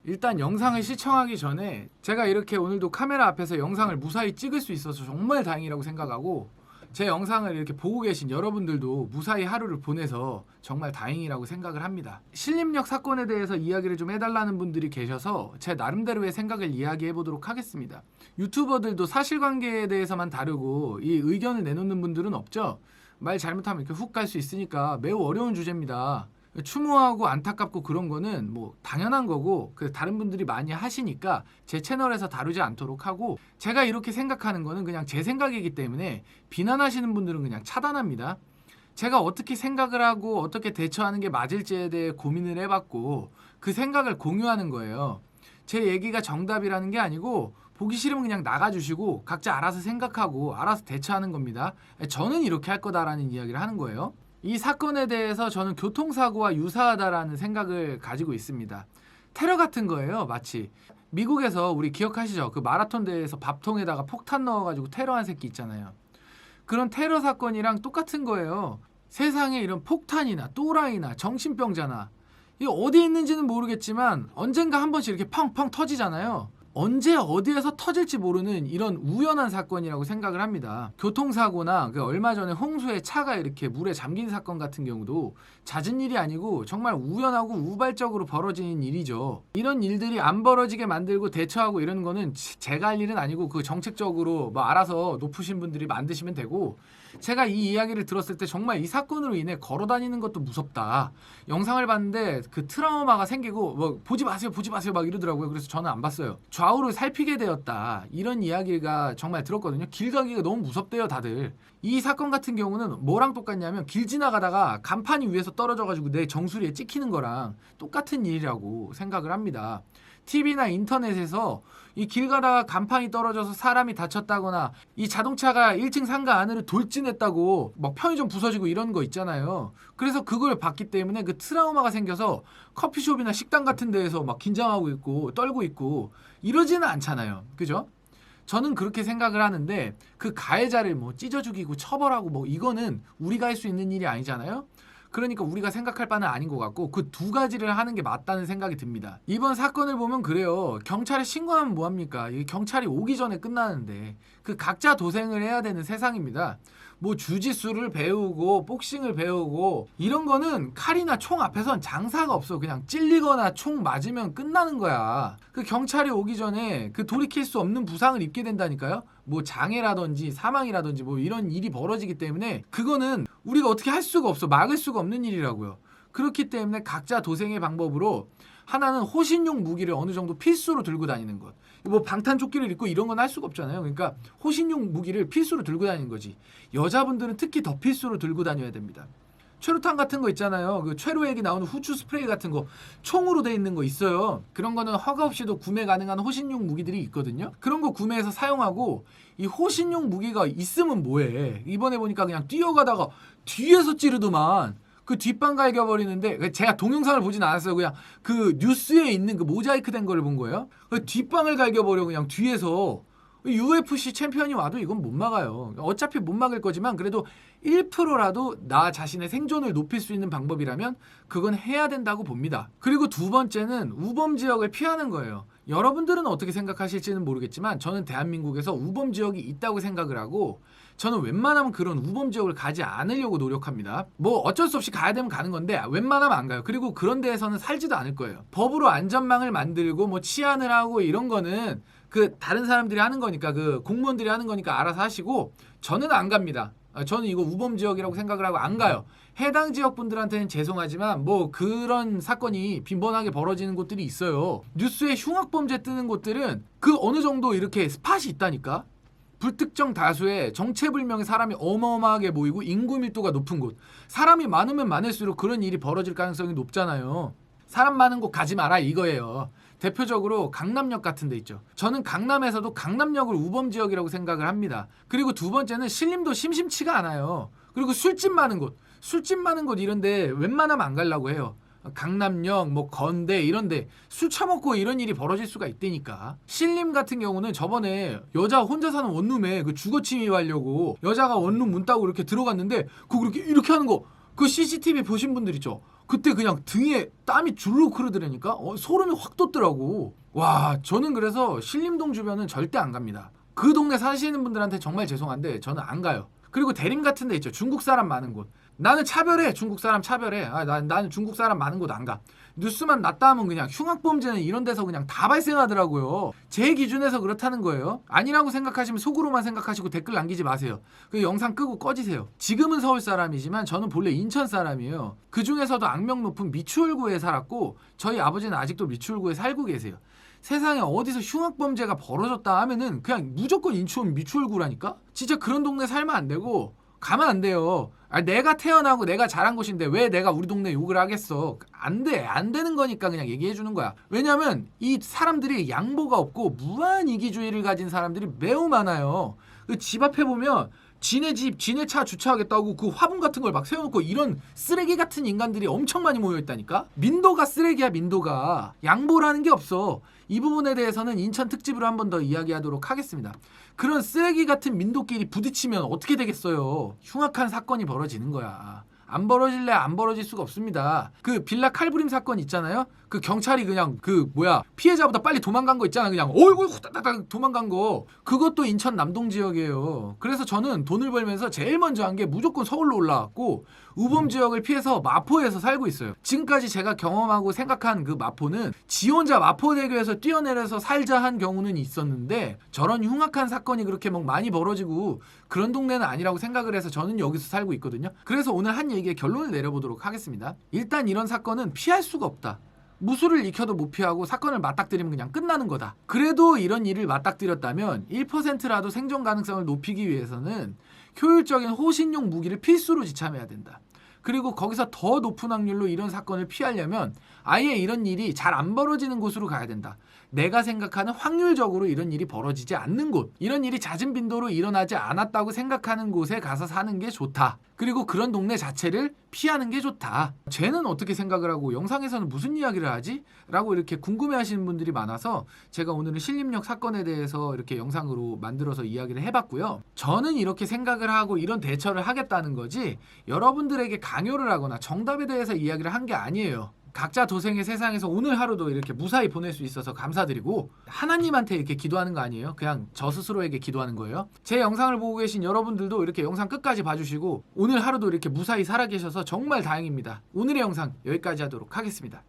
일단 영상을 시청하기 전에 제가 이렇게 오늘도 카메라 앞에서 영상을 무사히 찍을 수 있어서 정말 다행이라고 생각하고, 제 영상을 이렇게 보고 계신 여러분들도 무사히 하루를 보내서 정말 다행이라고 생각을 합니다. 신림역 사건에 대해서 이야기를 좀 해달라는 분들이 계셔서 제 나름대로의 생각을 이야기해 보도록 하겠습니다. 유튜버들도 사실관계에 대해서만 다루고 이 의견을 내놓는 분들은 없죠. 말 잘못하면 이렇게 훅 갈 수 있으니까 매우 어려운 주제입니다. 추모하고 안타깝고 그런 거는 뭐 당연한 거고, 그 다른 분들이 많이 하시니까 제 채널에서 다루지 않도록 하고, 제가 이렇게 생각하는 거는 그냥 제 생각이기 때문에 비난하시는 분들은 그냥 차단합니다. 제가 어떻게 생각을 하고 어떻게 대처하는 게 맞을지에 대해 고민을 해봤고 그 생각을 공유하는 거예요. 제 얘기가 정답이라는 게 아니고 보기 싫으면 그냥 나가주시고 각자 알아서 생각하고 알아서 대처하는 겁니다. 저는 이렇게 할 거다라는 이야기를 하는 거예요. 이 사건에 대해서 저는 교통사고와 유사하다라는 생각을 가지고 있습니다. 테러 같은 거예요. 마치 미국에서 우리 기억하시죠? 그 마라톤 대회에서 밥통에다가 폭탄 넣어가지고 테러한 새끼 있잖아요. 그런 테러 사건이랑 똑같은 거예요. 세상에 이런 폭탄이나 또라이나 정신병자나 이 어디 있는지는 모르겠지만 언젠가 한 번씩 이렇게 펑펑 터지잖아요. 언제 어디에서 터질지 모르는 이런 우연한 사건이라고 생각을 합니다. 교통사고나 그 얼마 전에 홍수에 차가 이렇게 물에 잠긴 사건 같은 경우도 잦은 일이 아니고 정말 우연하고 우발적으로 벌어지는 일이죠. 이런 일들이 안 벌어지게 만들고 대처하고 이런 거는 제가 할 일은 아니고 그 정책적으로 뭐 알아서 높으신 분들이 만드시면 되고, 제가 이 이야기를 들었을 때 정말 이 사건으로 인해 걸어다니는 것도 무섭다. 영상을 봤는데 그 트라우마가 생기고 뭐 보지 마세요 막 이러더라고요. 그래서 저는 안 봤어요. 좌우를 살피게 되었다, 이런 이야기가 정말 들었거든요. 길 가기가 너무 무섭대요 다들. 이 사건 같은 경우는 뭐랑 똑같냐면 길 지나가다가 간판이 위에서 떨어져가지고 내 정수리에 찍히는 거랑 똑같은 일이라고 생각을 합니다. TV나 인터넷에서 이 길 가다가 간판이 떨어져서 사람이 다쳤다거나 이 자동차가 1층 상가 안으로 돌진했다고 막 편의점 부서지고 이런 거 있잖아요. 그래서 그걸 봤기 때문에 그 트라우마가 생겨서 커피숍이나 식당 같은 데에서 막 긴장하고 있고 떨고 있고 이러지는 않잖아요. 그죠? 저는 그렇게 생각을 하는데 그 가해자를 뭐 찢어 죽이고 처벌하고 뭐 이거는 우리가 할 수 있는 일이 아니잖아요. 그러니까 우리가 생각할 바는 아닌 것 같고 그 두 가지를 하는 게 맞다는 생각이 듭니다. 이번 사건을 보면 그래요. 경찰에 신고하면 뭐합니까? 이 경찰이 오기 전에 끝나는데 그 각자 도생을 해야 되는 세상입니다. 뭐 주짓수를 배우고 복싱을 배우고 이런 거는 칼이나 총 앞에선 장사가 없어. 그냥 찔리거나 총 맞으면 끝나는 거야. 그 경찰이 오기 전에 그 돌이킬 수 없는 부상을 입게 된다니까요. 뭐 장애라든지 사망이라든지 뭐 이런 일이 벌어지기 때문에 그거는 우리가 어떻게 할 수가 없어. 막을 수가 없는 일이라고요. 그렇기 때문에 각자 도생의 방법으로 하나는 호신용 무기를 어느 정도 필수로 들고 다니는 것. 뭐 방탄조끼를 입고 이런 건 할 수가 없잖아요. 그러니까 호신용 무기를 필수로 들고 다니는 거지. 여자분들은 특히 더 필수로 들고 다녀야 됩니다. 최루탄 같은 거 있잖아요. 그 최루액이 나오는 후추 스프레이 같은 거 총으로 돼 있는 거 있어요. 그런 거는 허가 없이도 구매 가능한 호신용 무기들이 있거든요. 그런 거 구매해서 사용하고, 이 호신용 무기가 있으면 뭐해. 이번에 보니까 그냥 뛰어가다가 뒤에서 찌르더만 그 뒷방 갈겨버리는데, 제가 동영상을 보진 않았어요. 그냥 그 뉴스에 있는 그 모자이크 된 거를 본 거예요. 그 뒷방을 갈겨버려 그냥 뒤에서. UFC 챔피언이 와도 이건 못 막아요. 어차피 못 막을 거지만 그래도 1%라도 나 자신의 생존을 높일 수 있는 방법이라면 그건 해야 된다고 봅니다. 그리고 두 번째는 우범 지역을 피하는 거예요. 여러분들은 어떻게 생각하실지는 모르겠지만 저는 대한민국에서 우범 지역이 있다고 생각을 하고, 저는 웬만하면 그런 우범 지역을 가지 않으려고 노력합니다. 뭐 어쩔 수 없이 가야 되면 가는 건데 웬만하면 안 가요. 그리고 그런 데에서는 살지도 않을 거예요. 법으로 안전망을 만들고 뭐 치안을 하고 이런 거는 그 다른 사람들이 하는 거니까, 그 공무원들이 하는 거니까 알아서 하시고, 저는 안 갑니다. 저는 이거 우범 지역이라고 생각을 하고 안 가요. 해당 지역 분들한테는 죄송하지만 뭐 그런 사건이 빈번하게 벌어지는 곳들이 있어요. 뉴스에 흉악범죄 뜨는 곳들은 그 어느 정도 이렇게 스팟이 있다니까. 불특정 다수의 정체불명의 사람이 어마어마하게 모이고 인구 밀도가 높은 곳. 사람이 많으면 많을수록 그런 일이 벌어질 가능성이 높잖아요. 사람 많은 곳 가지 마라 이거예요. 대표적으로 강남역 같은 데 있죠. 저는 강남에서도 강남역을 우범 지역이라고 생각을 합니다. 그리고 두 번째는 신림도 심심치가 않아요. 그리고 술집 많은 곳 이런데 웬만하면 안 가려고 해요. 강남역, 뭐 건대 이런데 술 처먹고 이런 일이 벌어질 수가 있다니까. 신림 같은 경우는 저번에 여자 혼자 사는 원룸에 그 주거 침입하려고 여자가 원룸 문 따고 이렇게 들어갔는데 그거 이렇게 하는 거, 그 CCTV 보신 분들 있죠? 그때 그냥 등에 땀이 줄룩 흐르더라니까 소름이 확 돋더라고. 와, 저는 그래서 신림동 주변은 절대 안 갑니다. 그 동네 사시는 분들한테 정말 죄송한데 저는 안 가요. 그리고 대림 같은 데 있죠. 중국 사람 많은 곳. 나는 차별해. 중국 사람 차별해. 나는 중국 사람 많은 곳 안 가. 뉴스만 났다 하면 그냥 흉악범죄는 이런 데서 그냥 다 발생하더라고요. 제 기준에서 그렇다는 거예요. 아니라고 생각하시면 속으로만 생각하시고 댓글 남기지 마세요. 그 영상 끄고 꺼지세요. 지금은 서울 사람이지만 저는 본래 인천 사람이에요. 그 중에서도 악명 높은 미추홀구에 살았고 저희 아버지는 아직도 미추홀구에 살고 계세요. 세상에 어디서 흉악범죄가 벌어졌다 하면은 그냥 무조건 인천 미추홀구라니까? 진짜 그런 동네 살면 안 되고 가면 안 돼요. 내가 태어나고 내가 자란 곳인데 왜 내가 우리 동네 욕을 하겠어? 안 돼. 안 되는 거니까 그냥 얘기해 주는 거야. 왜냐면 이 사람들이 양보가 없고 무한 이기주의를 가진 사람들이 매우 많아요. 그 집 앞에 보면 지네 집, 지네 차 주차하겠다고 그 화분 같은 걸 막 세워놓고 이런 쓰레기 같은 인간들이 엄청 많이 모여있다니까? 민도가 쓰레기야, 민도가. 양보라는 게 없어. 이 부분에 대해서는 인천 특집으로 한 번 더 이야기하도록 하겠습니다. 그런 쓰레기 같은 민도끼리 부딪히면 어떻게 되겠어요? 흉악한 사건이 벌어지는 거야. 안 벌어질래 안 벌어질 수가 없습니다. 그 빌라 칼부림 사건 있잖아요. 그 경찰이 그냥 피해자보다 빨리 도망간 거 있잖아. 그냥 어이구 후다닥 도망간 거. 그것도 인천 남동 지역이에요. 그래서 저는 돈을 벌면서 제일 먼저 한 게 무조건 서울로 올라왔고 우범 지역을 피해서 마포에서 살고 있어요. 지금까지 제가 경험하고 생각한 그 마포는 지 혼자 마포대교에서 뛰어내려서 살자 한 경우는 있었는데 저런 흉악한 사건이 그렇게 막 많이 벌어지고 그런 동네는 아니라고 생각을 해서 저는 여기서 살고 있거든요. 그래서 오늘 한 얘기에 결론을 내려보도록 하겠습니다. 일단 이런 사건은 피할 수가 없다. 무술을 익혀도 못 피하고 사건을 맞닥뜨리면 그냥 끝나는 거다. 그래도 이런 일을 맞닥뜨렸다면 1%라도 생존 가능성을 높이기 위해서는 효율적인 호신용 무기를 필수로 지참해야 된다. 그리고 거기서 더 높은 확률로 이런 사건을 피하려면 아예 이런 일이 잘 안 벌어지는 곳으로 가야 된다. 내가 생각하는 확률적으로 이런 일이 벌어지지 않는 곳, 이런 일이 낮은 빈도로 일어나지 않았다고 생각하는 곳에 가서 사는 게 좋다. 그리고 그런 동네 자체를 피하는 게 좋다. 쟤는 어떻게 생각을 하고 영상에서는 무슨 이야기를 하지? 라고 이렇게 궁금해하시는 분들이 많아서 제가 오늘은 신림역 사건에 대해서 이렇게 영상으로 만들어서 이야기를 해봤고요. 저는 이렇게 생각을 하고 이런 대처를 하겠다는 거지 여러분들에게 강요를 하거나 정답에 대해서 이야기를 한 게 아니에요. 각자 도생의 세상에서 오늘 하루도 이렇게 무사히 보낼 수 있어서 감사드리고 하나님한테 이렇게 기도하는 거 아니에요. 그냥 저 스스로에게 기도하는 거예요. 제 영상을 보고 계신 여러분들도 이렇게 영상 끝까지 봐주시고 오늘 하루도 이렇게 무사히 살아 계셔서 정말 다행입니다. 오늘의 영상 여기까지 하도록 하겠습니다.